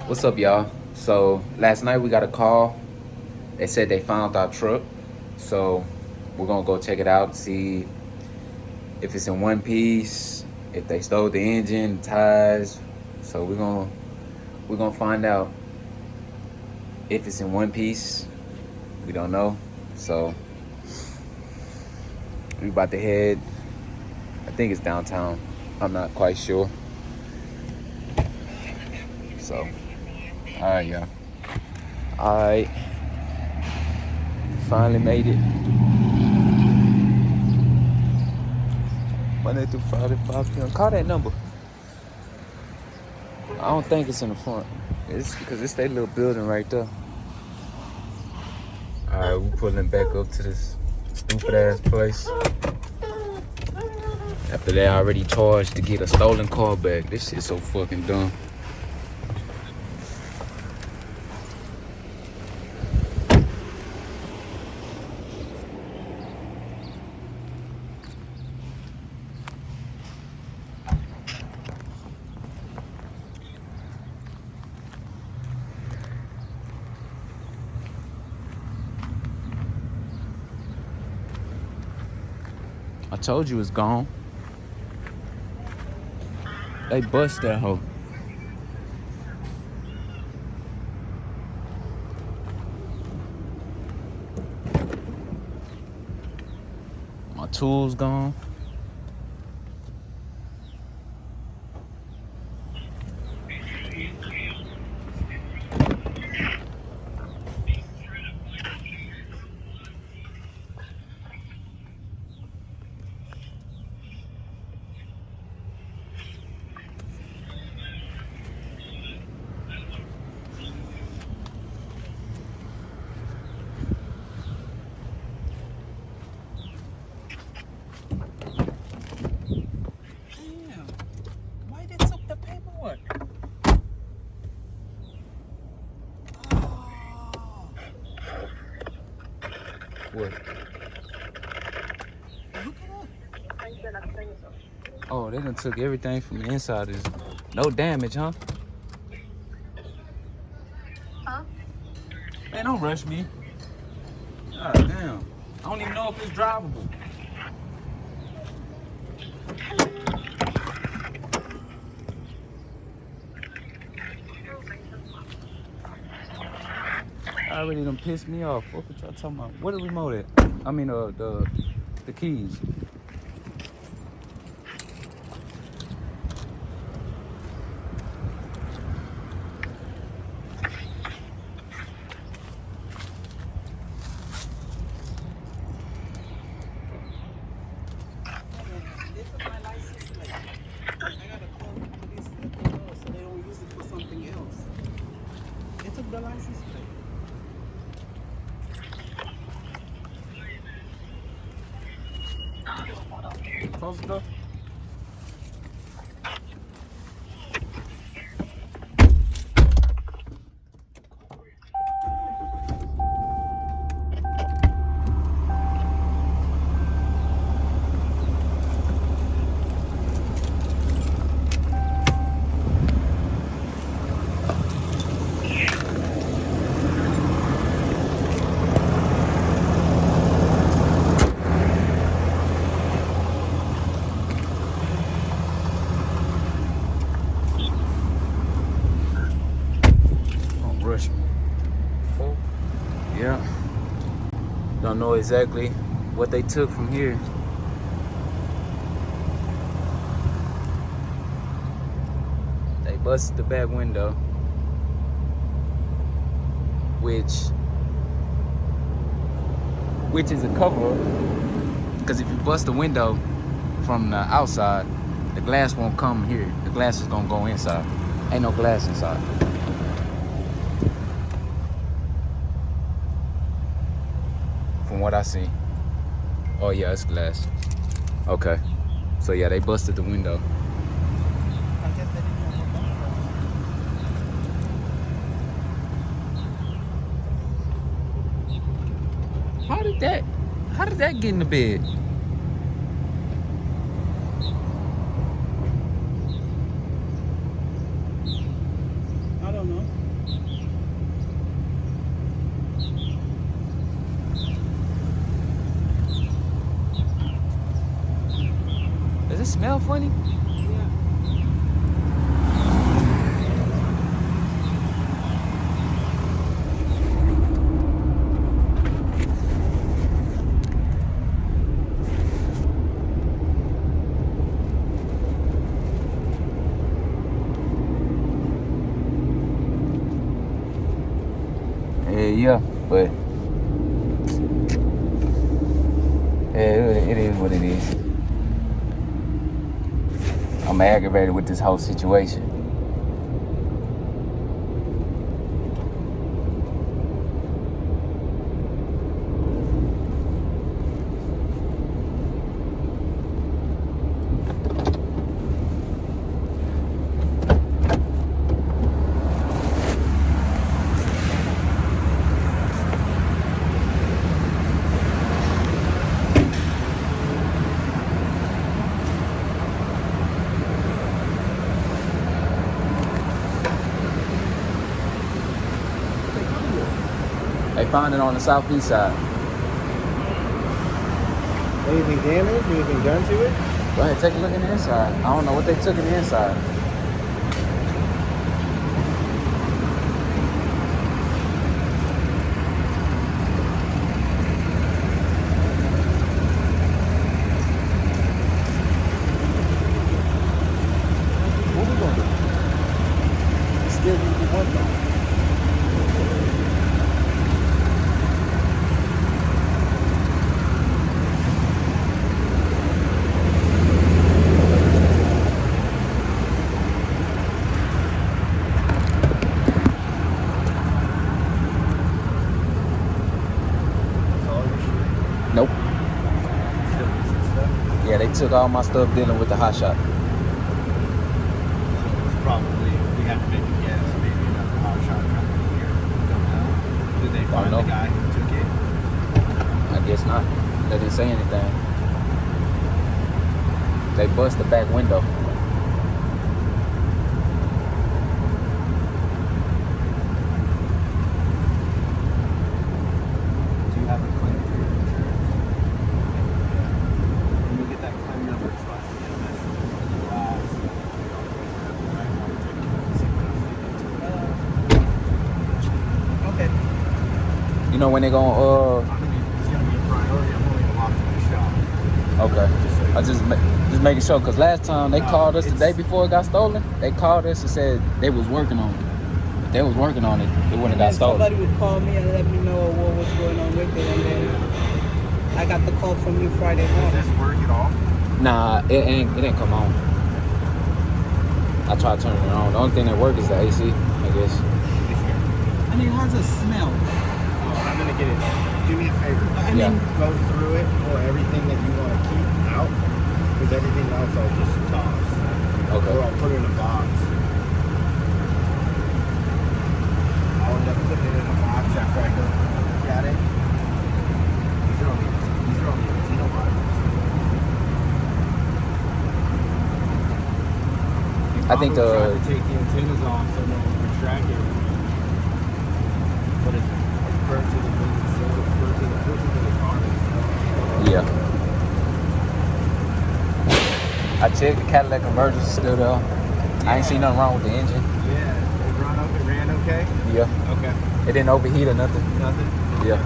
What's up, y'all? So last night we got a call. They said they found our truck. So we're gonna go check it out, see if it's in one piece, if they stole the engine, ties. So we're gonna find out if it's in one piece. We don't know. So we about to head. I think it's downtown. I'm not quite sure. So, all right, y'all. All right, finally made it. Monday through Friday, 5 p.m. Call that number. I don't think it's in the front. It's because it's that little building right there. All right, we pulling back up to this stupid ass place. After they already charged to get a stolen car back. This shit's so fucking dumb. I told you it's gone. They bust that hoe. My tools gone. Damn. Why they took the paperwork? Oh, What? look it up. Oh, they done took everything from the inside. Is no damage, huh? Huh? Man, don't rush me. God damn. I don't even know if it's drivable. I already done pissed me off. What y'all talking about? Where the remote at? I mean, the keys. They took my license plate. I gotta call the police to let them know so they don't use it for something else. They took the license plate. Close the door. Don't rush me. Oh, yeah. Don't know exactly what they took from here. They busted the back window, which is a cover up. Because if you bust the window from the outside, the glass won't come here. The glass is gonna go inside. Ain't no glass inside. From what I see. Oh yeah, it's glass. Okay. So yeah, they busted the window. I guess they didn't have a How did that get in the bed? I don't know. Does it smell funny? Yeah. Yeah, but it is what it is. I'm aggravated with this whole situation. They found it on the southeast side. Anything damaged? Anything done to it? Go ahead, take a look in the inside. I don't know what they took in the inside. What we gonna do? It's still gonna be one though. Nope. Yeah, they took all my stuff dealing with the hot shot. Probably, we have to make a guess. Maybe another hot shot company here. Don't know. Did they find know. the guy who took it? I guess not. They didn't say anything. They bust the back window. Do you have a claim for your insurance? When you get that claim number, so I can get a message from the last. Okay. You know when they gonna It's gonna be a priority. I'm only locked in the shop. okay. Just so you I just making sure, because last time they called us the day before it got stolen. They called us and said they was working on it. If they was working on it, it wouldn't have got stolen. Somebody would call me and let me know what was going on with it, and then I got the call from you Friday Does morning. this work at all? Nah, it didn't come on. I tried turning it on. The only thing that worked is the AC, I guess. I mean, how's it smell? I'm gonna get it. Do me a favor. I Yeah. mean, Go through it, pull everything that you want to keep out, because everything else I'll just toss. Okay. Or I'll put it in a box. I'll end up putting it in a box after I go look at it. These are only antenna wires. I think Try the to take the antennas off so no one can track it. But it's burnt to the wind, so it's burnt to the harness. yeah. I checked the Cadillac converters is still there. I ain't seen nothing wrong with the engine. Yeah, it ran okay? Yeah. Okay. It didn't overheat or nothing. Nothing? Yeah.